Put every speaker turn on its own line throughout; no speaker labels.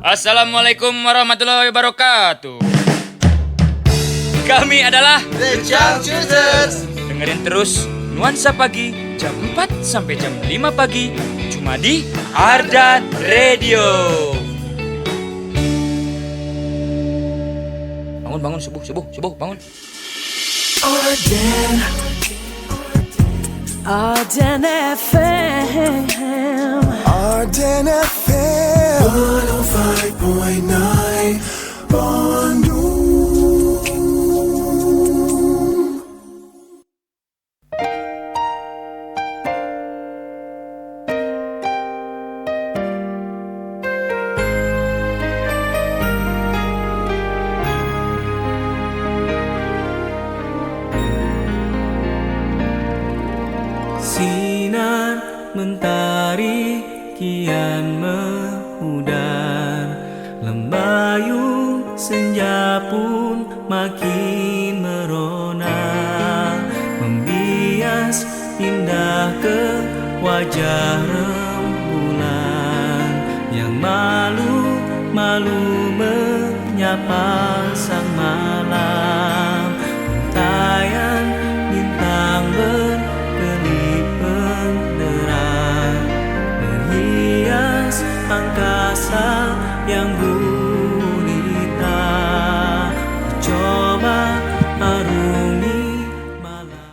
Assalamualaikum warahmatullahi wabarakatuh. Kami adalah
The Changchusers.
dengerin terus Nuansa Pagi jam 4 sampai jam 5 pagi cuma di Ardan Radio. Bangun subuh bangun.
Arden FM.
Arden FM 105.9 Bandung.
Sinar mentari kian memudar, lembayung senja pun makin merona, membias indah ke wajah rembulan yang malu-malu menyapa sang malam. Untayan bintang berkelip penerang menghias angkasa yang gurita. Coba arungi malam.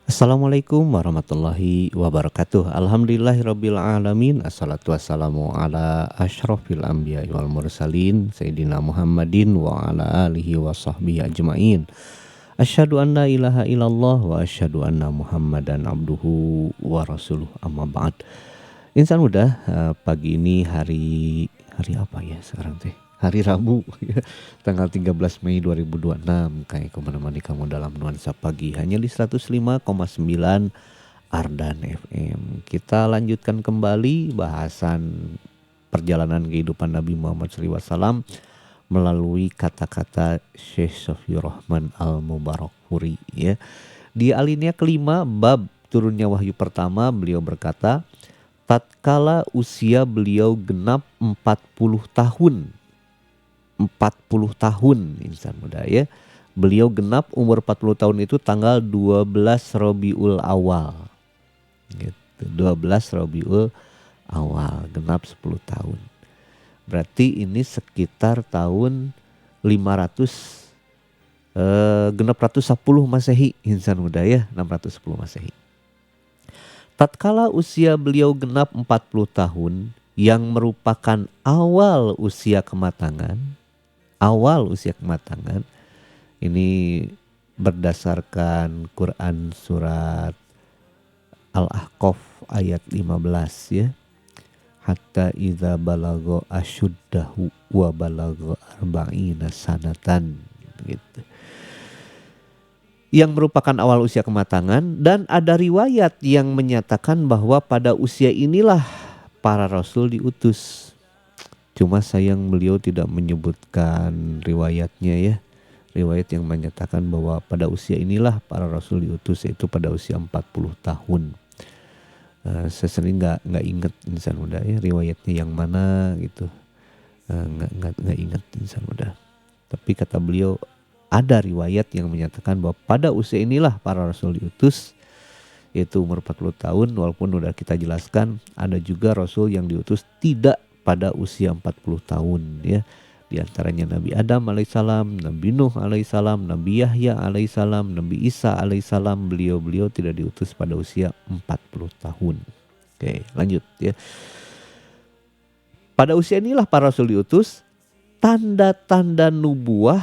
Assalamualaikum warahmatullahi wabarakatuh. Alhamdulillahirabbil alamin. Assalatu wassalamu ala asyrafil anbiya'i wal mursalin sayyidina Muhammadin wa ala alihi wa sahbihi ajmain. Asyhadu an la ilaha illallah wa asyhadu anna Muhammadan abduhu wa rasuluh. Amma ba'd. Insan muda, pagi ini hari apa ya sekarang teh? Hari Rabu tanggal 13 Mei 2026. Kayak menemani kamu dalam Nuansa Pagi hanya di 105,9 Ardan FM. Kita lanjutkan kembali bahasan perjalanan kehidupan Nabi Muhammad SAW melalui kata-kata Syekh Sofiyur Rahman Al-Mubarakfuri ya. Di alinea kelima bab turunnya wahyu pertama, beliau berkata, tatkala usia beliau genap 40 tahun. 40 tahun insan muda ya. Beliau genap umur 40 tahun itu tanggal 12 Rabiul Awal. Gitu. 12 Rabiul Awal, genap 10 tahun. Berarti ini sekitar tahun 500 genap 110 Masehi insan muda ya, 610 Masehi. Tatkala usia beliau genap 40 tahun yang merupakan awal usia kematangan. Ini berdasarkan Quran surat Al-Ahqaf ayat 15 ya. Hatta idza balagha asyuddahu wa balagha arba'ina sanatan gitu. Yang merupakan awal usia kematangan, dan ada riwayat yang menyatakan bahwa pada usia inilah para rasul diutus. Cuma sayang beliau tidak menyebutkan riwayatnya ya. Riwayat yang menyatakan bahwa pada usia inilah para rasul diutus, yaitu pada usia 40 tahun. Saya sering nggak ingat insan muda ya riwayatnya yang mana gitu, nggak ingat insan muda. Tapi kata beliau ada riwayat yang menyatakan bahwa pada usia inilah para rasul diutus, yaitu umur 40 tahun. Walaupun udah kita jelaskan ada juga rasul yang diutus tidak pada usia 40 tahun ya. Di antaranya Nabi Adam alaihissalam, Nabi Nuh alaihissalam, Nabi Yahya alaihissalam, Nabi Isa alaihissalam. Beliau tidak diutus pada usia 40 tahun. Oke, lanjut ya. Pada usia inilah para rasul diutus, tanda-tanda nubuah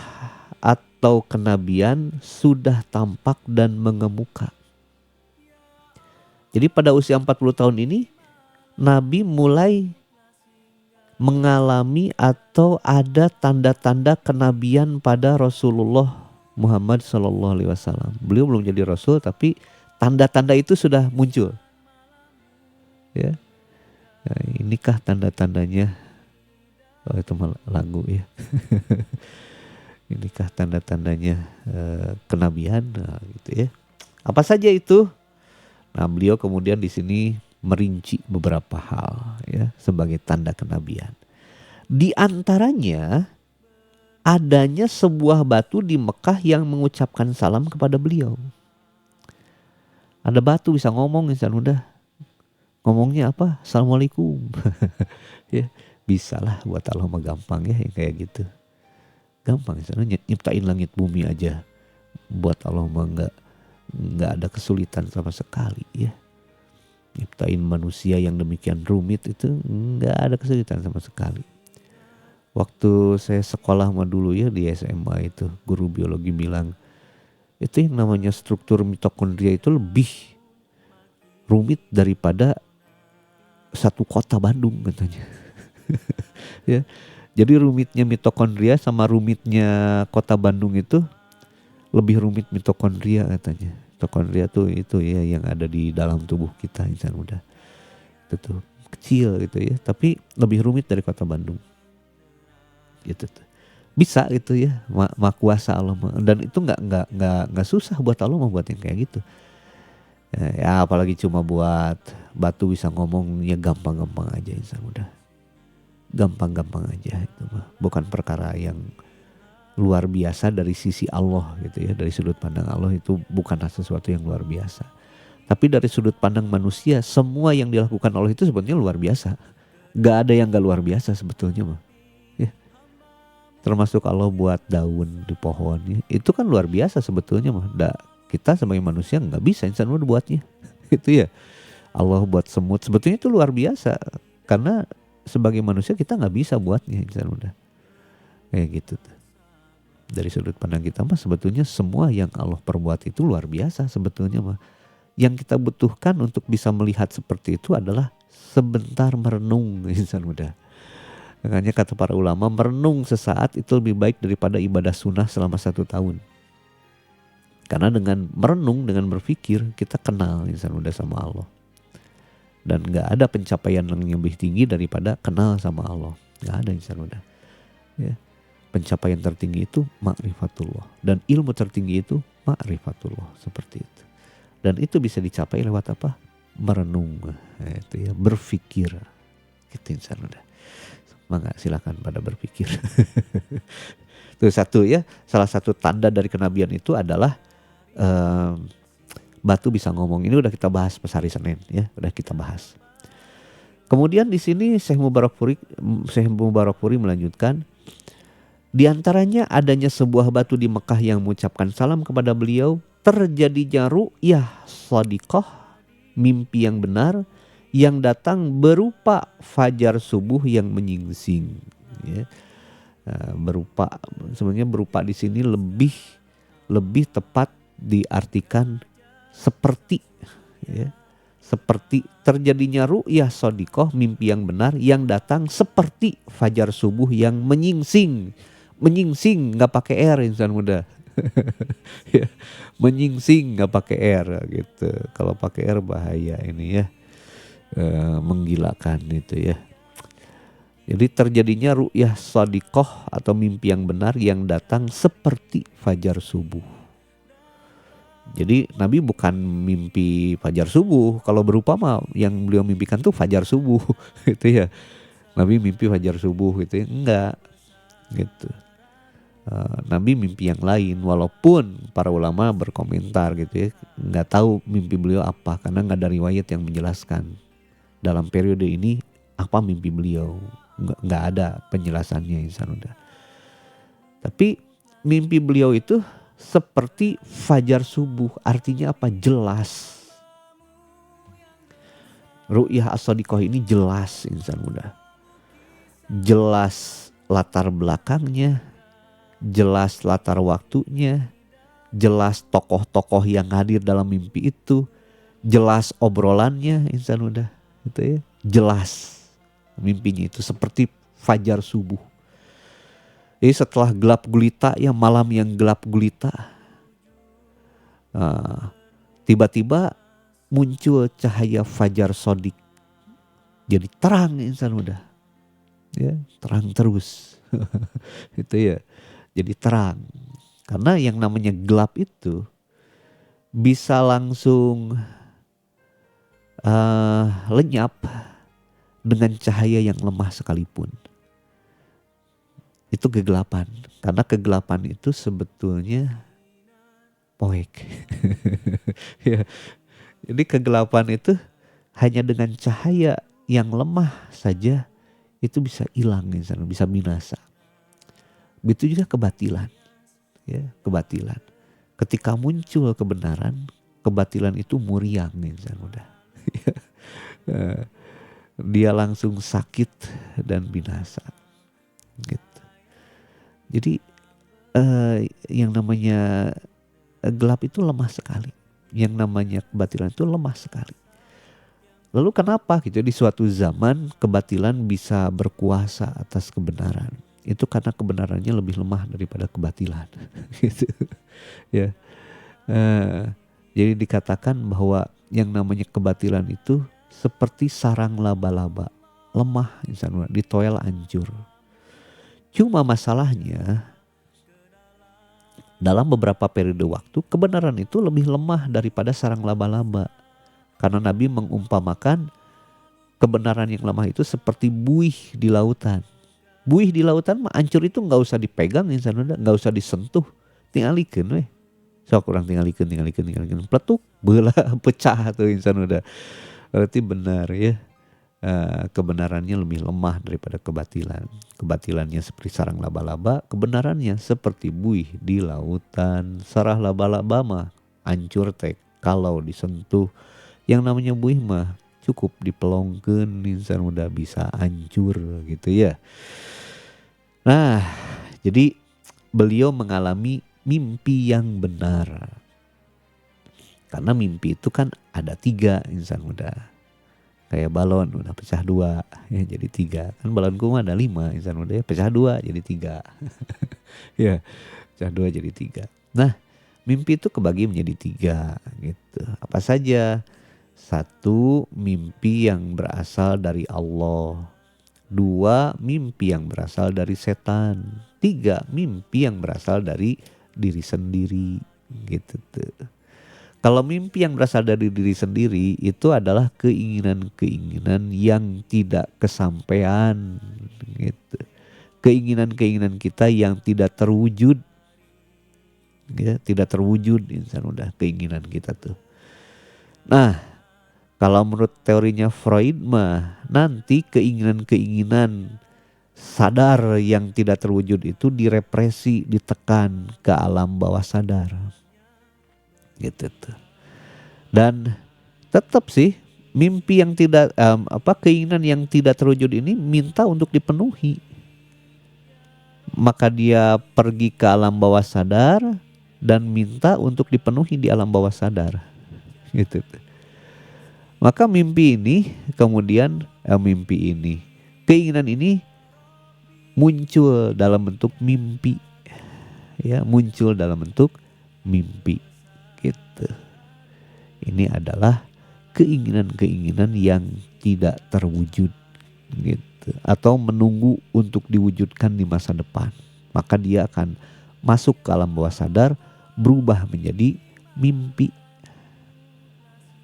atau kenabian sudah tampak dan mengemuka. Jadi pada usia 40 tahun ini Nabi mulai mengalami atau ada tanda-tanda kenabian pada Rasulullah Muhammad SAW. Beliau belum jadi Rasul tapi tanda-tanda itu sudah muncul. Ya, nah, inikah tanda-tandanya? Oh, itu lagu ya. Inikah tanda-tandanya kenabian, nah, gitu ya. Apa saja itu? Nah, beliau kemudian di sini merinci beberapa hal ya sebagai tanda kenabian. Di antaranya adanya sebuah batu di Mekah yang mengucapkan salam kepada beliau. Ada batu bisa ngomong, insan udah. Ngomongnya apa? Assalamualaikum. Ya, bisa lah buat Allah mah gampang ya yang kayak gitu. Gampang, insan nyiptain langit bumi aja. Buat Allah mah nggak ada kesulitan sama sekali ya. Nyiptain manusia yang demikian rumit itu nggak ada kesulitan sama sekali. Waktu saya sekolah mah dulu ya di SMA itu, guru biologi bilang itu yang namanya struktur mitokondria itu lebih rumit daripada satu kota Bandung katanya. Ya, jadi rumitnya mitokondria sama rumitnya kota Bandung itu lebih rumit mitokondria katanya. Mitokondria tuh itu ya yang ada di dalam tubuh kita insan muda. Itu tuh kecil gitu ya, tapi lebih rumit dari kota Bandung. Gitu tuh. Bisa gitu ya, ma kuasa Allah dan itu nggak susah buat Allah membuat yang kayak gitu. Ya apalagi cuma buat batu bisa ngomong ya gampang-gampang aja insan muda. Gampang-gampang aja itu mah. Bukan perkara yang luar biasa dari sisi Allah gitu ya, dari sudut pandang Allah itu bukanlah sesuatu yang luar biasa. Tapi dari sudut pandang manusia semua yang dilakukan Allah itu sebetulnya luar biasa. Gak ada yang gak luar biasa sebetulnya mah. Termasuk Allah buat daun di pohon itu kan luar biasa sebetulnya mah. Kita sebagai manusia nggak bisa insan muda buatnya. Itu ya Allah buat semut sebetulnya itu luar biasa karena sebagai manusia kita nggak bisa buatnya insan muda. Kayak gitu. Dari sudut pandang kita mah sebetulnya semua yang Allah perbuat itu luar biasa sebetulnya mah. Yang kita butuhkan untuk bisa melihat seperti itu adalah sebentar merenung insan muda. Makanya kata para ulama merenung sesaat itu lebih baik daripada ibadah sunnah selama 1 tahun. Karena dengan merenung, dengan berpikir kita kenal insan muda sama Allah. Dan gak ada pencapaian yang lebih tinggi daripada kenal sama Allah. Gak ada insan muda. Ya. Pencapaian tertinggi itu ma'rifatullah. Dan ilmu tertinggi itu ma'rifatullah. Seperti itu. Dan itu bisa dicapai lewat apa? Merenung. Itu ya, berpikir. Gitu insan muda. Maka silakan pada berpikir. Itu satu ya, salah satu tanda dari kenabian itu adalah batu bisa ngomong. Ini udah kita bahas pas hari Senin ya, udah kita bahas. Kemudian di sini Syekh Mubarak Furi melanjutkan, di antaranya adanya sebuah batu di Mekah yang mengucapkan salam kepada beliau, terjadinya ru'yah shadiqah, mimpi yang benar yang datang berupa fajar subuh yang menyingsing. Ya. Sebenarnya berupa di sini lebih tepat diartikan seperti, ya, seperti terjadinya ru'yah shadiqah, mimpi yang benar yang datang seperti fajar subuh yang menyingsing. Menyingsing nggak pakai R insan muda. Ya, menyingsing nggak pakai R gitu. Kalau pakai R bahaya ini ya. Menggilakan itu ya. Jadi terjadinya ru'yah shadiqah atau mimpi yang benar yang datang seperti fajar subuh. Jadi Nabi bukan mimpi fajar subuh. Kalau berupa mah yang beliau mimpikan tuh fajar subuh gitu ya. Nabi mimpi fajar subuh gitu ya. Enggak gitu. Nabi mimpi yang lain, walaupun para ulama berkomentar gitu ya, nggak tahu mimpi beliau apa karena nggak ada riwayat yang menjelaskan dalam periode ini apa mimpi beliau, nggak ada penjelasannya insan udah. Tapi mimpi beliau itu seperti fajar subuh, artinya apa? Jelas. Ru'yah as-shadiqah ini jelas insan muda. Jelas latar belakangnya, jelas latar waktunya, jelas tokoh-tokoh yang hadir dalam mimpi itu, jelas obrolannya insan muda. Itu ya, jelas mimpinya itu seperti fajar subuh. Jadi setelah gelap gulita ya, malam yang gelap gulita, tiba-tiba muncul cahaya fajar shadiq. Jadi terang insan muda. Ya, terang terus. Itu ya. Jadi terang. Karena yang namanya gelap itu bisa langsung lenyap dengan cahaya yang lemah sekalipun. itu kegelapan. Karena kegelapan itu sebetulnya poek. Ya. Jadi kegelapan itu hanya dengan cahaya yang lemah saja itu bisa hilang, bisa binasa. Begitu juga kebatilan. Ya, kebatilan. Ketika muncul kebenaran, kebatilan itu muriang, udah. Dia langsung sakit dan binasa. Gitu. Jadi yang namanya gelap itu lemah sekali. Yang namanya kebatilan itu lemah sekali. Lalu kenapa gitu di suatu zaman kebatilan bisa berkuasa atas kebenaran? Itu karena kebenarannya lebih lemah daripada kebatilan. Gitu. Ya. Jadi dikatakan bahwa yang namanya kebatilan itu seperti sarang laba-laba, lemah, ditoel hancur. Cuma masalahnya dalam beberapa periode waktu kebenaran itu lebih lemah daripada sarang laba-laba. Karena Nabi mengumpamakan kebenaran yang lemah itu seperti buih di lautan. Buih di lautan mah hancur itu nggak usah dipegang, nggak usah disentuh, tingalikeun weh. Sok kurang tingalikeun, peletuk, belah, pecah tuh udah. Berarti benar ya. Kebenarannya lebih lemah daripada kebatilan. Kebatilannya seperti sarang laba-laba, kebenarannya seperti buih di lautan. Sarang laba-laba mah hancur teh kalau disentuh. Yang namanya buih mah cukup dipelongkeun insan udah bisa hancur gitu ya. Nah, jadi beliau mengalami mimpi yang benar. Karena mimpi itu kan ada 3 insan muda. Kayak balon udah pecah 2 ya jadi 3. Kan balonku mah ada 5 insan muda ya pecah 2 jadi 3. Ya pecah 2 jadi 3. Nah mimpi itu kebagi menjadi 3 gitu. Apa saja? 1 mimpi yang berasal dari Allah. 2 mimpi yang berasal dari setan. 3 mimpi yang berasal dari diri sendiri gitu tuh. Kalau mimpi yang berasal dari diri sendiri itu adalah keinginan-keinginan yang tidak kesampaian gitu. Keinginan-keinginan kita yang tidak terwujud. Ya, tidak terwujud insan udah keinginan kita tuh. Nah, kalau menurut teorinya Freud mah nanti keinginan-keinginan sadar yang tidak terwujud itu direpresi, ditekan ke alam bawah sadar. Gitu tuh. Dan tetap sih mimpi yang tidak keinginan yang tidak terwujud ini minta untuk dipenuhi. Maka dia pergi ke alam bawah sadar dan minta untuk dipenuhi di alam bawah sadar. Gitu tuh. Maka mimpi ini kemudian keinginan ini muncul dalam bentuk mimpi. Ya, muncul dalam bentuk mimpi. Gitu. Ini adalah keinginan-keinginan yang tidak terwujud gitu, atau menunggu untuk diwujudkan di masa depan. Maka dia akan masuk ke alam bawah sadar, berubah menjadi mimpi.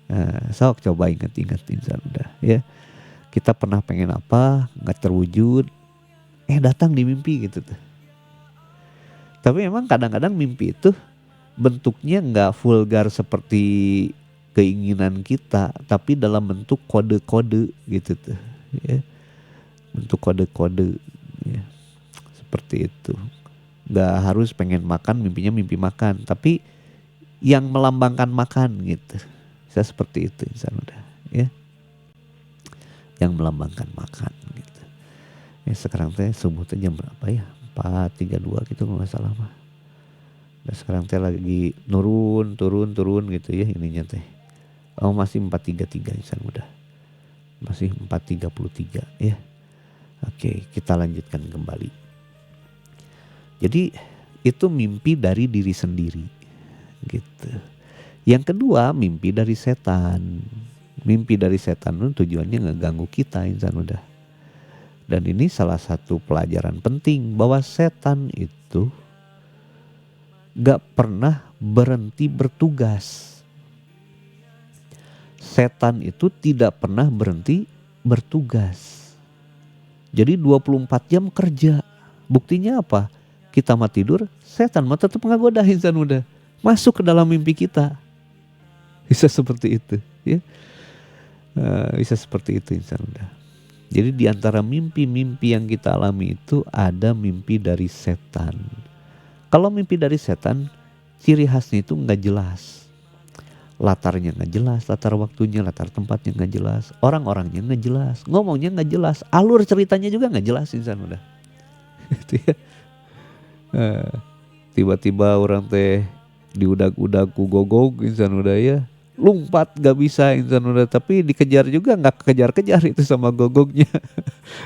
Nah, sok coba ingat-ingat insan udah ya. Kita pernah pengen apa, nggak terwujud, datang di mimpi gitu tuh. Tapi memang kadang-kadang mimpi itu bentuknya nggak vulgar seperti keinginan kita, tapi dalam bentuk kode-kode gitu tuh, ya. Bentuk kode-kode, ya. Seperti itu. Nggak harus pengen makan, mimpinya mimpi makan, tapi yang melambangkan makan gitu. Bisa seperti itu insan udah, ya. Yang melambangkan makan gitu. Ya sekarang teh subuh teh jam berapa ya? 4.32 gitu kalau nggak salah mah. Nah, sekarang teh lagi turun gitu ya ininya teh. Oh masih 4.33 insan muda. Masih 4.33 ya. Oke, kita lanjutkan kembali. Jadi itu mimpi dari diri sendiri gitu. Yang kedua mimpi dari setan. Mimpi dari setan itu tujuannya ngeganggu kita insan muda. Dan ini salah satu pelajaran penting bahwa setan itu gak pernah berhenti bertugas. Setan itu tidak pernah berhenti bertugas. Jadi 24 jam kerja. Buktinya apa? Kita mah tidur, setan mah tetap ngagoda insan muda. Masuk ke dalam mimpi kita. Bisa seperti itu, ya. Bisa seperti itu insan muda. Jadi di antara mimpi-mimpi yang kita alami itu ada mimpi dari setan. Kalau mimpi dari setan, ciri khasnya itu nggak jelas. Latarnya nggak jelas, latar waktunya, latar tempatnya nggak jelas, orang-orangnya nggak jelas, ngomongnya nggak jelas, alur ceritanya juga nggak jelas insan udah. Itu ya. Tiba-tiba orang teh diudag-udag ku gogog insan udah ya. Lompat gak bisa insan udah, tapi dikejar juga nggak kejar-kejar itu sama gogognya.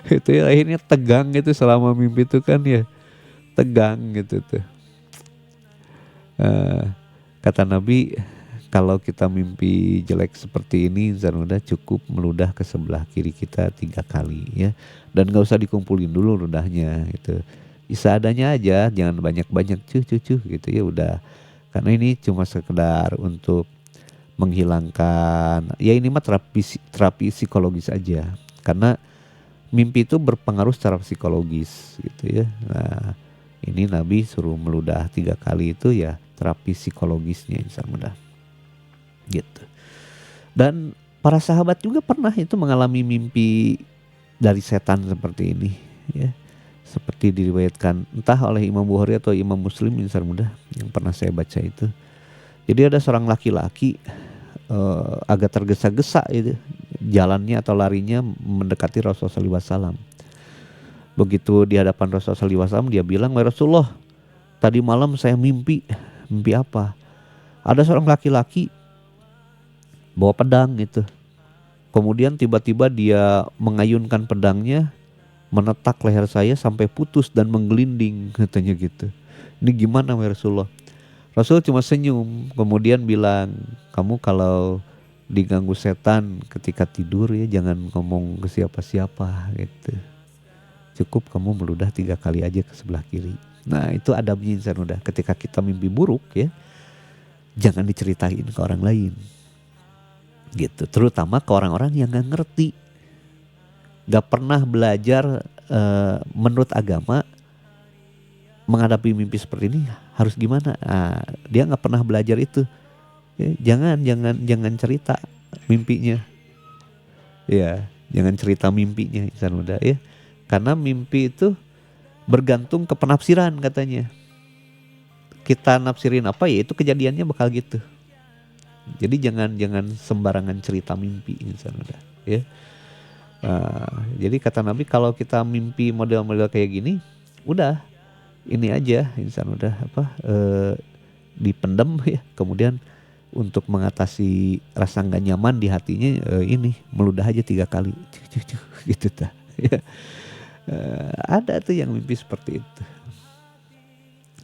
Itu ya, akhirnya tegang gitu selama mimpi itu kan ya, tegang gitu tuh. Kata Nabi, kalau kita mimpi jelek seperti ini insan udah cukup meludah ke sebelah kiri kita 3 kali ya, dan gak usah dikumpulin dulu ludahnya gitu. Seadanya aja, jangan banyak-banyak cuh gitu ya udah, karena ini cuma sekedar untuk menghilangkan, ya ini mah terapi psikologis aja, karena mimpi itu berpengaruh secara psikologis gitu ya. Nah ini Nabi suruh meludah 3 kali itu ya terapi psikologisnya insan muda gitu. Dan para sahabat juga pernah itu mengalami mimpi dari setan seperti ini ya, seperti diriwayatkan entah oleh Imam Bukhari atau Imam Muslim insan muda yang pernah saya baca itu. Jadi ada seorang laki-laki agak tergesa-gesa itu jalannya atau larinya mendekati Rasulullah SAW. Begitu di hadapan Rasulullah SAW dia bilang, "Wahai Rasulullah, tadi malam saya mimpi apa? Ada seorang laki-laki bawa pedang gitu. Kemudian tiba-tiba dia mengayunkan pedangnya, menetak leher saya sampai putus dan menggelinding," katanya gitu. "Ini gimana wahai Rasulullah?" Rasul cuma senyum, kemudian bilang, "Kamu kalau diganggu setan ketika tidur ya jangan ngomong ke siapa-siapa gitu. Cukup kamu meludah 3 kali aja ke sebelah kiri." Nah itu adabnya insan udah, ketika kita mimpi buruk ya, jangan diceritain ke orang lain gitu, terutama ke orang-orang yang gak ngerti, gak pernah belajar menurut agama. Menghadapi mimpi seperti ini harus gimana? Dia nggak pernah belajar itu. Ya, jangan cerita mimpinya. Ya, jangan cerita mimpinya insan muda ya. Karena mimpi itu bergantung ke penafsiran katanya. Kita nafsirin apa ya itu kejadiannya bakal gitu. Jadi jangan sembarangan cerita mimpi insan muda ya. Jadi kata Nabi kalau kita mimpi model-model kayak gini, udah ini aja insan udah dipendam ya, kemudian untuk mengatasi rasa nggak nyaman di hatinya ini meludah aja 3 kali gitu ta ya. Ada tuh yang mimpi seperti itu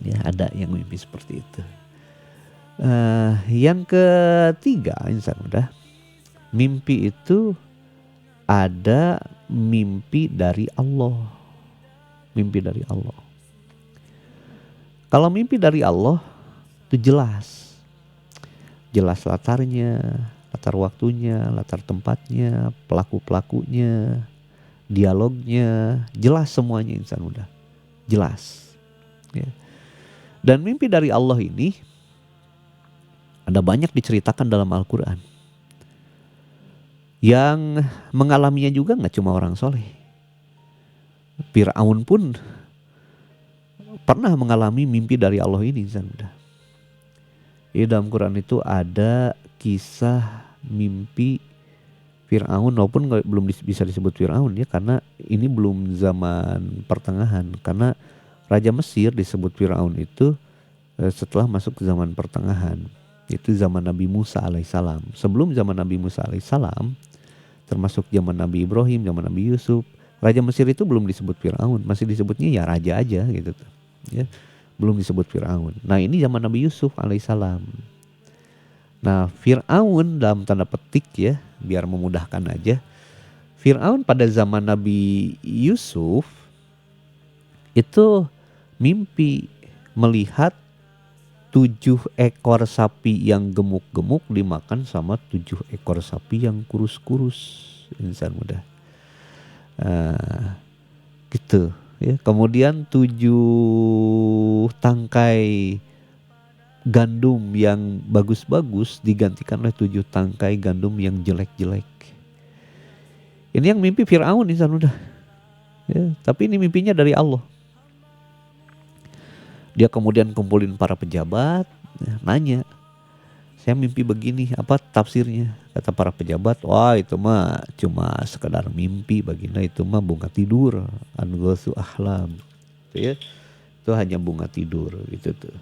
ya, ada yang mimpi seperti itu. Yang ketiga insan udah, mimpi itu ada mimpi dari Allah. Mimpi dari Allah. Kalau mimpi dari Allah itu jelas latarnya, latar waktunya, latar tempatnya, pelaku-pelakunya, dialognya, jelas semuanya insan muda, jelas. Ya. Dan mimpi dari Allah ini ada banyak diceritakan dalam Al-Quran. Yang mengalaminya juga gak cuma orang soleh. Fir'aun pun pernah mengalami mimpi dari Allah ini insan muda. Di dalam Quran itu ada kisah mimpi Fir'aun, walaupun belum bisa disebut Fir'aun ya, karena ini belum zaman pertengahan. Karena Raja Mesir disebut Fir'aun itu setelah masuk ke zaman pertengahan, itu zaman Nabi Musa alaihissalam. Sebelum zaman Nabi Musa alaihissalam, termasuk zaman Nabi Ibrahim, zaman Nabi Yusuf, Raja Mesir itu belum disebut Fir'aun, masih disebutnya ya raja aja gitu tuh. Ya, belum disebut Fir'aun. Nah ini zaman Nabi Yusuf alaihissalam. Nah Fir'aun dalam tanda petik ya, biar memudahkan aja, Fir'aun pada zaman Nabi Yusuf itu mimpi melihat 7 ekor sapi yang gemuk-gemuk dimakan sama 7 ekor sapi yang kurus-kurus insan muda. Gitu ya. Kemudian 7 tangkai gandum yang bagus-bagus digantikan oleh 7 tangkai gandum yang jelek-jelek. Ini yang mimpi Fir'aun insan udah. Ya, tapi ini mimpinya dari Allah. Dia kemudian kumpulin para pejabat, ya, nanya, saya mimpi begini, apa tafsirnya? Kata para pejabat, wah itu mah cuma sekedar mimpi, baginda itu mah bunga tidur, anggosu ahlam. Itu ya, itu hanya bunga tidur gitu tuh,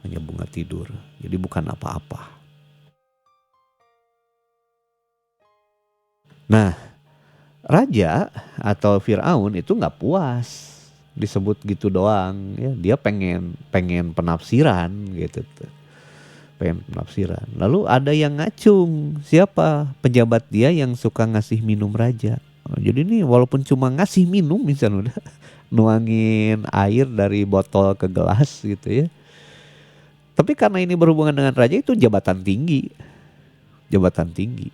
hanya bunga tidur. Jadi bukan apa-apa. Nah, raja atau Fir'aun itu nggak puas disebut gitu doang, ya dia pengen penafsiran gitu tuh. Pengen penafsiran. Lalu ada yang ngacung, siapa pejabat dia yang suka ngasih minum raja. Jadi ini walaupun cuma ngasih minum misalnya udah nuangin air dari botol ke gelas gitu ya. Tapi karena ini berhubungan dengan raja, itu jabatan tinggi. Jabatan tinggi.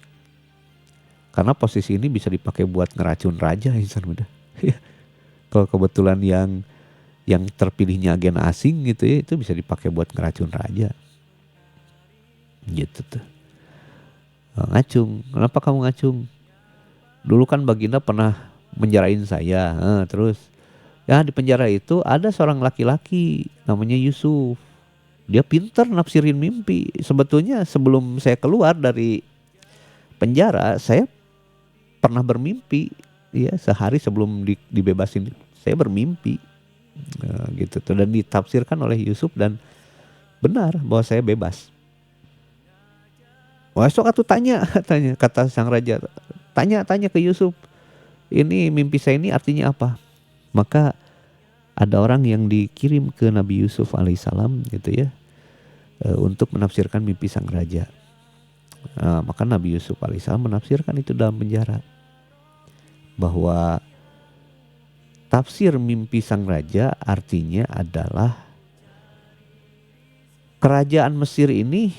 Karena posisi ini bisa dipakai buat ngeracun raja insan udah. Kalau kebetulan yang terpilihnya agen asing gitu ya, itu bisa dipakai buat ngeracun raja. Gitu tuh. Ngacung. Kenapa kamu ngacung? Dulu kan baginda pernah menjarain saya. Terus ya di penjara itu ada seorang laki-laki namanya Yusuf. Dia pintar nafsirin mimpi. Sebetulnya sebelum saya keluar dari penjara, saya pernah bermimpi, ya sehari sebelum dibebasin saya bermimpi, gitu tuh, dan ditafsirkan oleh Yusuf dan benar bahwa saya bebas. Wah, esok aku tanya kata sang raja, tanya ke Yusuf, ini mimpi saya ini artinya apa? Maka ada orang yang dikirim ke Nabi Yusuf alaihissalam gitu ya, untuk menafsirkan mimpi sang raja. Maka Nabi Yusuf alaihissalam menafsirkan itu dalam penjara, bahwa tafsir mimpi sang raja artinya adalah kerajaan Mesir ini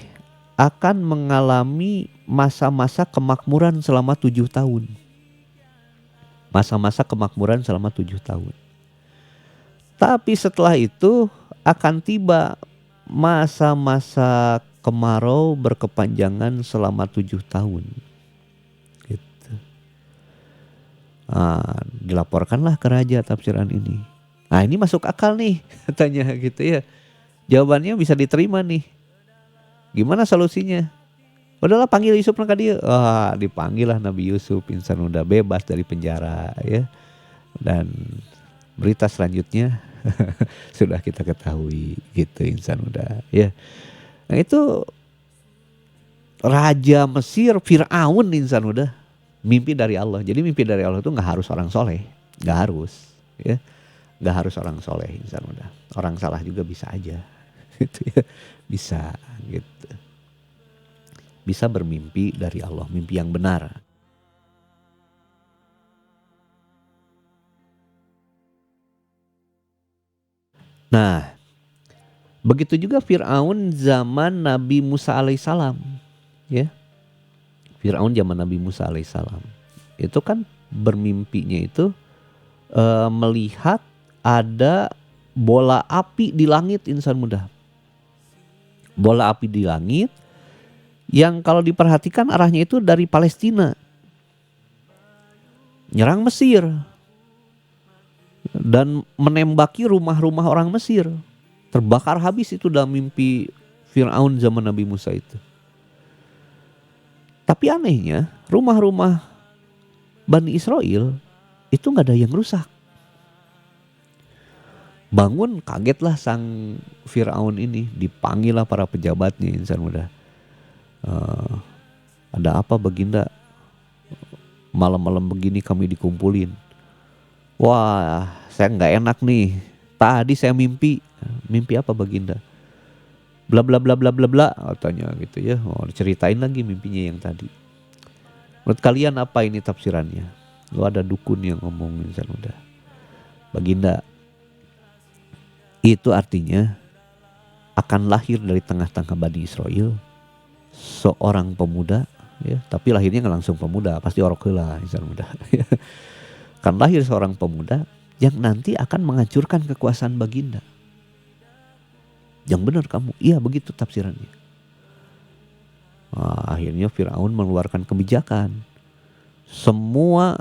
akan mengalami masa-masa kemakmuran selama 7 tahun. Masa-masa kemakmuran selama 7 tahun. Tapi setelah itu akan tiba masa-masa kemarau berkepanjangan selama 7 tahun. Gitu. Dilaporkanlah ke raja tafsiran ini. Nah ini masuk akal nih katanya gitu ya. Jawabannya bisa diterima nih. Gimana solusinya? Udahlah panggil Yusuf ke dia. Dipanggil lah Nabi Yusuf, insan udah bebas dari penjara ya. Dan berita selanjutnya sudah kita ketahui gitu insan udah ya. Nah itu Raja Mesir Fir'aun insan udah mimpi dari Allah. Jadi mimpi dari Allah itu gak harus orang soleh. Gak harus ya. Gak harus orang soleh insan udah. Orang salah juga bisa aja gitu ya. Bisa gitu. Bisa bermimpi dari Allah. Mimpi yang benar. Nah, begitu juga Fir'aun zaman Nabi Musa alaihissalam, ya. Fir'aun zaman Nabi Musa alaihissalam, itu kan bermimpinya itu melihat ada bola api di langit insan muda. Bola api di langit yang kalau diperhatikan arahnya itu dari Palestina, nyerang Mesir. Dan menembaki rumah-rumah orang Mesir. Terbakar habis itu dalam mimpi Fir'aun zaman Nabi Musa itu. Tapi anehnya rumah-rumah Bani Israel itu gak ada yang rusak. Bangun kagetlah sang Fir'aun ini. Dipanggil lah para pejabatnya insan muda. Ada apa baginda? Malam-malam begini kami dikumpulin. Wah, saya nggak enak nih. Tadi saya mimpi apa baginda? Bla bla bla bla bla bla, katanya gitu ya. Diceritain lagi mimpinya yang tadi. Menurut kalian apa ini tafsirannya? Lu ada dukun yang ngomongin saya udah. Baginda, itu artinya akan lahir dari tengah-tengah Bani Israel seorang pemuda, ya. Tapi lahirnya nggak langsung pemuda, pasti orok heula insan muda. Kan lahir seorang pemuda yang nanti akan menghancurkan kekuasaan baginda. Yang benar kamu, iya begitu tafsirannya. Nah, akhirnya Firaun mengeluarkan kebijakan. Semua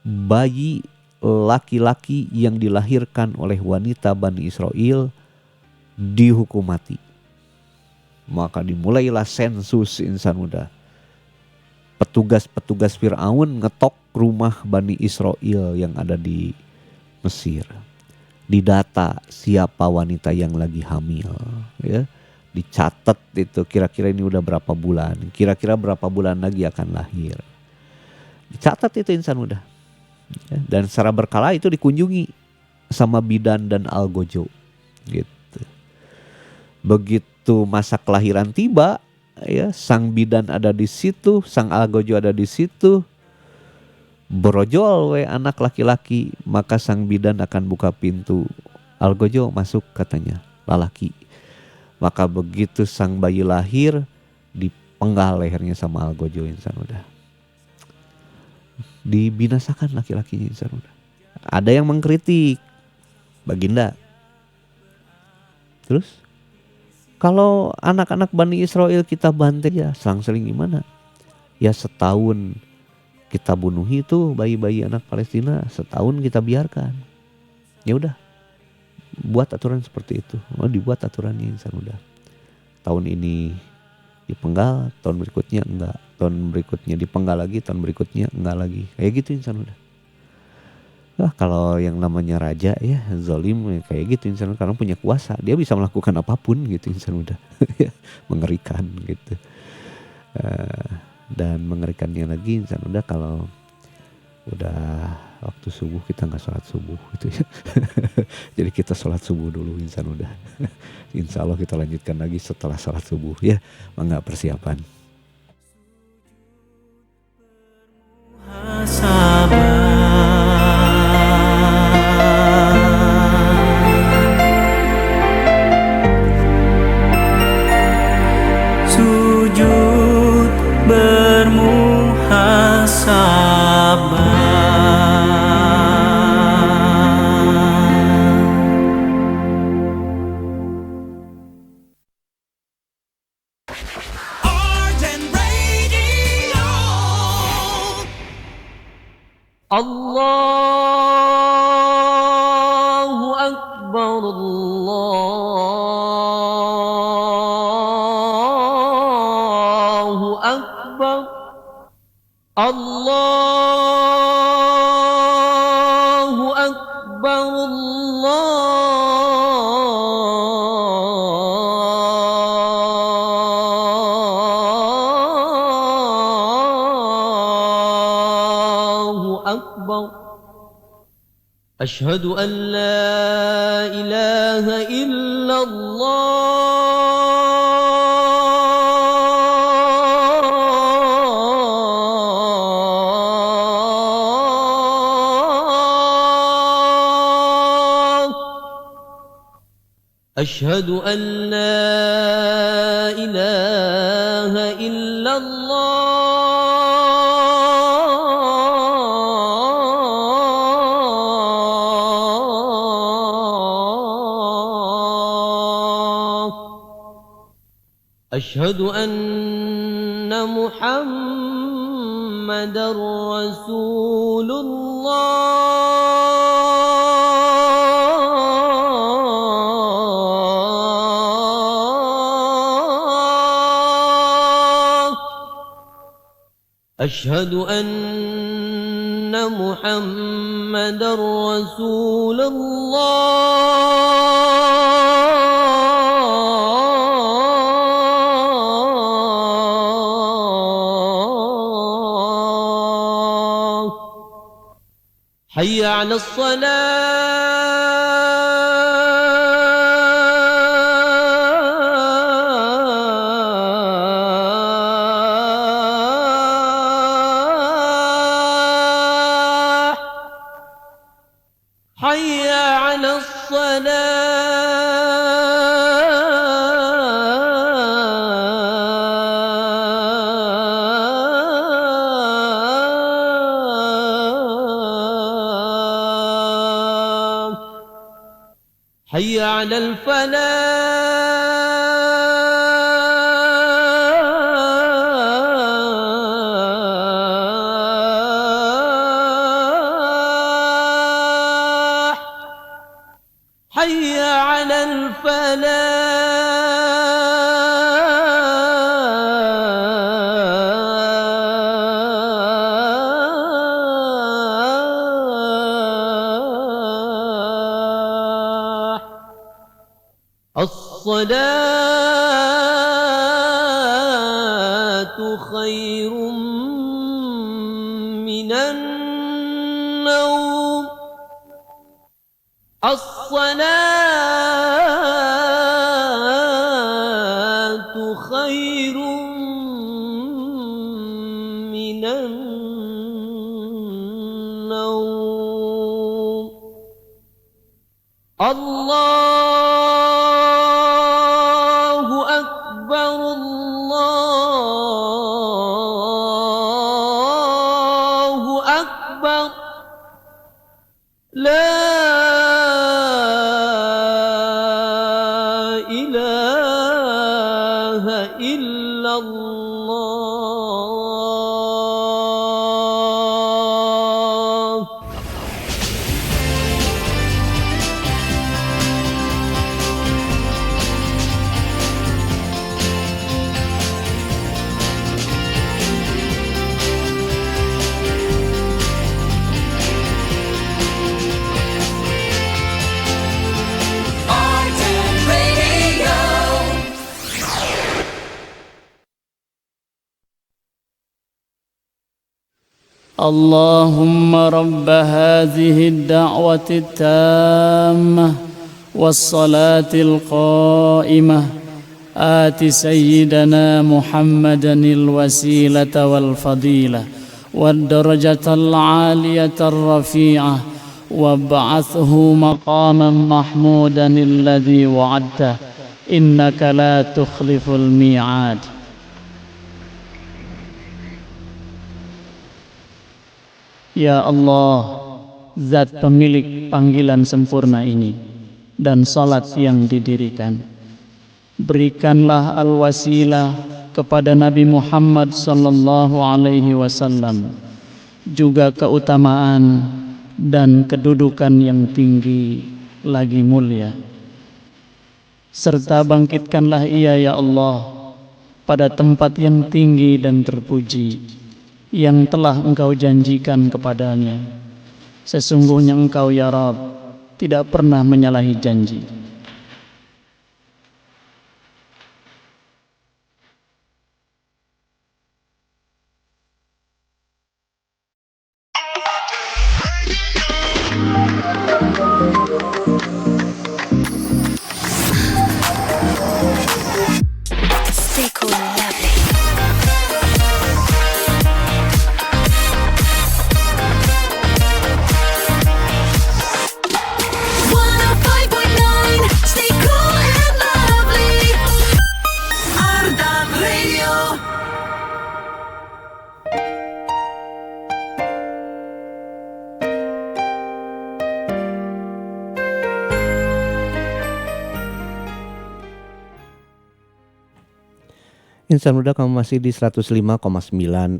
bayi laki-laki yang dilahirkan oleh wanita Bani Israel dihukum mati. Maka dimulailah sensus insan muda. Petugas-petugas Firaun ngetok rumah Bani Israel yang ada di Mesir. Didata siapa wanita yang lagi hamil, ya. Dicatat itu kira-kira ini udah berapa bulan, kira-kira berapa bulan lagi akan lahir. Dicatat itu insan muda. Ya, dan secara berkala itu dikunjungi sama bidan dan algojo, gitu. Begitu masa kelahiran tiba, ya, sang bidan ada di situ, sang algojo ada di situ. Brojol we anak laki-laki, maka sang bidan akan buka pintu. Algojo masuk katanya, lalaki. Maka begitu sang bayi lahir, dipenggal lehernya sama algojo insan udah. Dibinasakan laki-lakinya insan udah. Ada yang mengkritik baginda. Terus kalau anak-anak Bani Israel kita bantai ya selang-seling gimana? Ya setahun kita bunuhi itu bayi-bayi anak Palestina, setahun kita biarkan. Ya udah, buat aturan seperti itu. Oh, dibuat aturannya insan udah. Tahun ini dipenggal, tahun berikutnya enggak, tahun berikutnya dipenggal lagi, tahun berikutnya enggak lagi. Kayak gitu insan udah. Wah, kalau yang namanya raja ya zalim ya, kayak gitu insan, karena punya kuasa, dia bisa melakukan apapun gitu insan udah. Mengerikan gitu. Dan mengerikannya lagi insan udah kalau udah waktu subuh kita nggak sholat subuh gitu ya. Jadi kita sholat subuh dulu insan udah. Insya Allah kita lanjutkan lagi setelah sholat subuh ya. Mangga persiapan.
Sujud
Arden Radio.
Allahu Akbar, Allahu Akbar, Allahu Akbar, Allahu Akbar. أشهد أن لا إله إلا الله. أشهد أن لا إله إلا الله. أشهد أن محمد رسول الله. أشهد أن محمد رسول الله. حي على الصلاة. حي على حي على الفلاح حي على الفلاح الصلاة خير من النوم الصلاة خير من النوم الله أكبر الله أكبر لا إله إلا الله.
Arden Radio.
اللهم رب هذه الدعوة التامة والصلاة القائمة آت سيدنا محمدا الوسيلة والفضيلة والدرجة العالية الرفيعة وابعثه مقاما محمودا الذي وعدته إنك لا تخلف الميعاد. Ya Allah, Zat pemilik panggilan sempurna ini dan salat yang didirikan, berikanlah al-wasilah kepada Nabi Muhammad sallallahu alaihi wasallam, juga keutamaan dan kedudukan yang tinggi lagi mulia. Serta bangkitkanlah ia ya Allah pada tempat yang tinggi dan terpuji yang telah Engkau janjikan kepadanya. Sesungguhnya Engkau ya Rabb tidak pernah menyalahi janji.
Stay cool and lovely.
Stay cool and lovely. Ardan Radio.
Insan muda, kamu masih di 105,9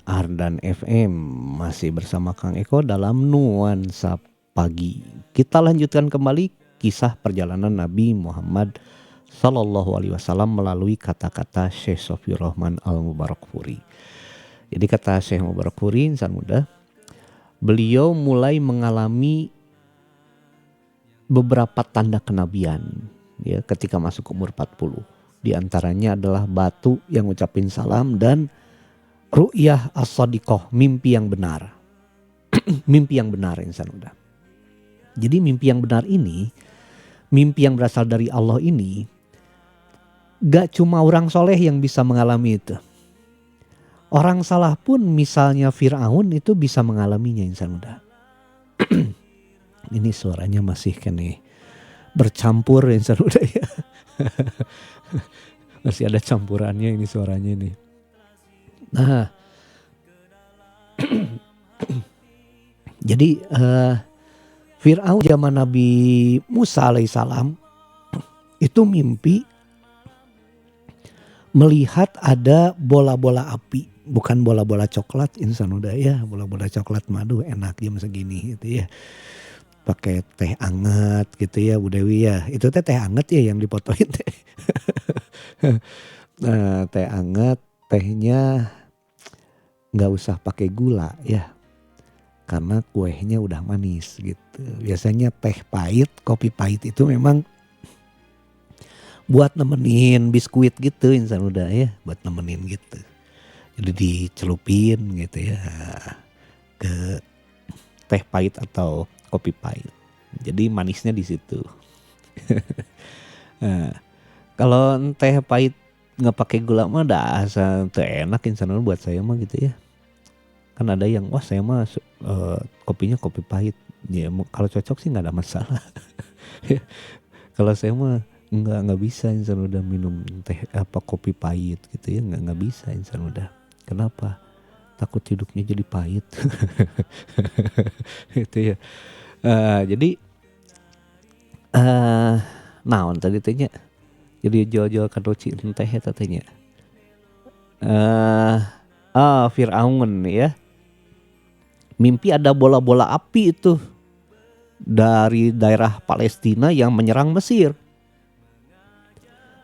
Ardan FM. Masih bersama Kang Eko dalam Nuansa Pagi. Kita lanjutkan kembali kisah perjalanan Nabi Muhammad Sallallahu Alaihi Wasallam melalui kata-kata Syekh Sofiur Rahman Al-Mubarakfuri. Jadi kata Syekh Mubarakfuri, insan muda, beliau mulai mengalami beberapa tanda kenabian ya ketika masuk umur 40. Di antaranya adalah batu yang ngucapin salam dan ru'yah as-sadiqah, mimpi yang benar. Mimpi yang benar, insan muda. Jadi mimpi yang benar ini, mimpi yang berasal dari Allah ini, gak cuma orang soleh yang bisa mengalami itu. Orang salah pun, misalnya Fir'aun, itu bisa mengalaminya, insan muda. Ini suaranya masih kene bercampur, insan muda ya. Masih ada campurannya ini suaranya ini. Nah, jadi Fir'aun zaman Nabi Musa alaihissalam itu mimpi melihat ada bola-bola api, bukan bola-bola coklat. Insan udah ya, bola-bola coklat madu enak jam segini gitu ya. Pakai teh anget gitu ya Bu Dewi ya. Itu teh anget ya yang dipotoin teh. Nah, teh anget, tehnya nggak usah pakai gula ya. Karena kuehnya udah manis gitu. Biasanya teh pahit, kopi pahit itu memang buat nemenin biskuit gitu insan udah ya, buat nemenin gitu. Jadi dicelupin gitu ya ke teh pahit atau kopi pahit. Jadi manisnya di situ. Nah, kalau teh pahit nggak pakai gula mah dah asa teh enak insan udah buat saya mah gitu ya. Kan ada yang wah saya mah kopinya kopi pahit. Ya kalau cocok sih nggak ada masalah. Kalau saya mah nggak bisa insan udah minum teh apa kopi pahit gitu ya, nggak bisa insan udah. Kenapa? Takut hidupnya jadi pahit. Gitu ya. Jadi naon tadi tanya. Jadi jual-jual kadoci teh eta tanya. Fir'aun ya. Mimpi ada bola-bola api itu dari daerah Palestina yang menyerang Mesir.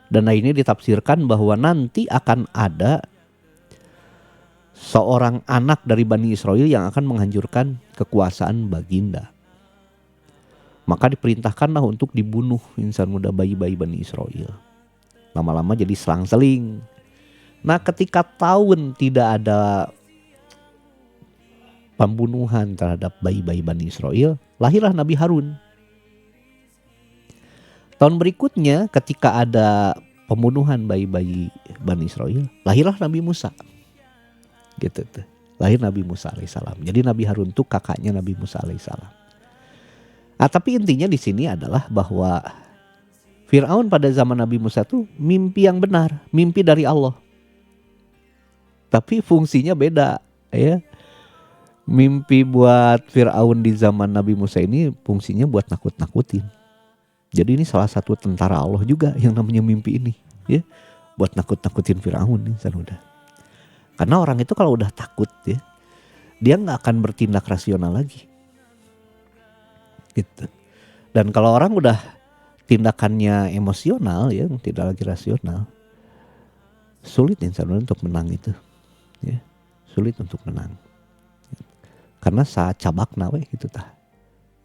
Dan ini ditafsirkan bahwa nanti akan ada seorang anak dari Bani Israel yang akan menghancurkan kekuasaan Baginda. Maka diperintahkanlah untuk dibunuh insan muda bayi-bayi Bani Israel. Lama-lama jadi selang-seling. Nah ketika tahun tidak ada pembunuhan terhadap bayi-bayi Bani Israel, lahirlah Nabi Harun. Tahun berikutnya ketika ada pembunuhan bayi-bayi Bani Israel, lahirlah Nabi Musa. Gitu tuh. Lahir Nabi Musa alaihissalam. Jadi Nabi Harun tuh kakaknya Nabi Musa alaihissalam. Tapi intinya di sini adalah bahwa Fir'aun pada zaman Nabi Musa tuh mimpi yang benar, mimpi dari Allah. Tapi fungsinya beda, ya. Mimpi buat Fir'aun di zaman Nabi Musa ini fungsinya buat nakut-nakutin. Jadi ini salah satu tentara Allah juga yang namanya mimpi ini, ya, buat nakut-nakutin Fir'aun nih, udah. Karena orang itu kalau udah takut ya, dia nggak akan bertindak rasional lagi, gitu. Dan kalau orang udah tindakannya emosional ya, tidak lagi rasional, sulit insan untuk menang itu, ya, sulit untuk menang. Karena saat cabak nawe gitu tah,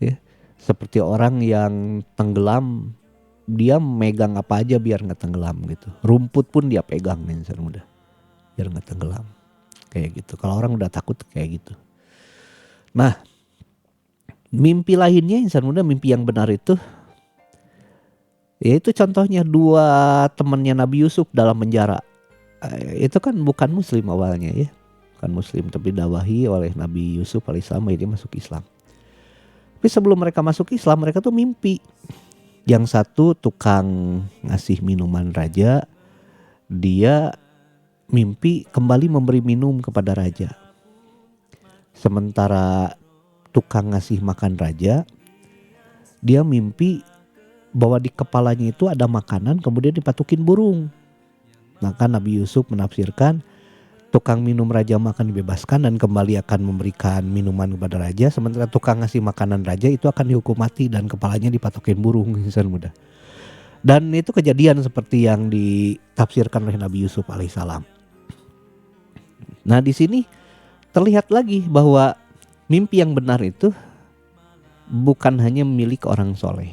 ya. Seperti orang yang tenggelam, dia megang apa aja biar nggak tenggelam gitu. Rumput pun dia pegang nih insan muda, biar nggak tenggelam. Kayak gitu. Kalau orang udah takut kayak gitu. Nah, mimpi lainnya insan muda, mimpi yang benar itu, yaitu contohnya dua temannya Nabi Yusuf dalam penjara. Itu kan bukan Muslim awalnya ya, bukan Muslim, tapi dakwahi oleh Nabi Yusuf alaihissalam dia masuk Islam. Tapi sebelum mereka masuk Islam, mereka tuh mimpi. Yang satu tukang ngasih minuman raja, dia mimpi kembali memberi minum kepada raja. Sementara tukang ngasih makan raja, dia mimpi bahwa di kepalanya itu ada makanan kemudian dipatukin burung. Maka Nabi Yusuf menafsirkan tukang minum raja makan dibebaskan dan kembali akan memberikan minuman kepada raja. Sementara tukang ngasih makanan raja itu akan dihukum mati dan kepalanya dipatokin burung, insan muda. Dan itu kejadian seperti yang ditafsirkan oleh Nabi Yusuf alaihissalam. Nah di sini terlihat lagi bahwa mimpi yang benar itu bukan hanya milik orang soleh,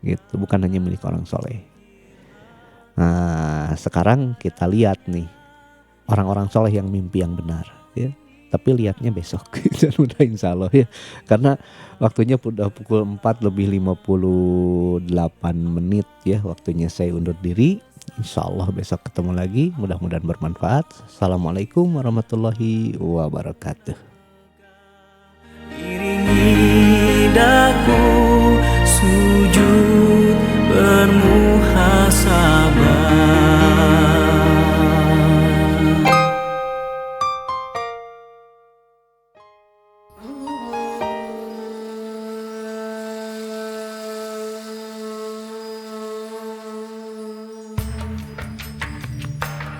gitu, bukan hanya milik orang soleh. Nah sekarang kita lihat nih orang-orang soleh yang mimpi yang benar, ya. Tapi lihatnya besok dan udah insya Allah ya. Karena waktunya udah pukul 4 lebih 58 menit ya. Waktunya saya undur diri. Insya Allah besok ketemu lagi. Mudah-mudahan bermanfaat. Assalamualaikum warahmatullahi wabarakatuh.
Iringi daku sujud bermuhasabah.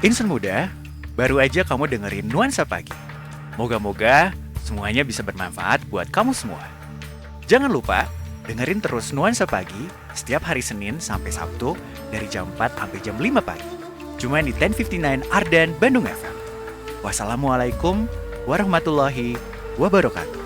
Insan muda, baru aja kamu dengerin Nuansa Pagi. Moga-moga semuanya bisa bermanfaat buat kamu semua. Jangan lupa dengerin terus Nuansa Pagi setiap hari Senin sampai Sabtu dari jam 4 sampai jam 5 pagi. Cuma di 1059 Ardan Bandung FM. Wassalamualaikum warahmatullahi wabarakatuh.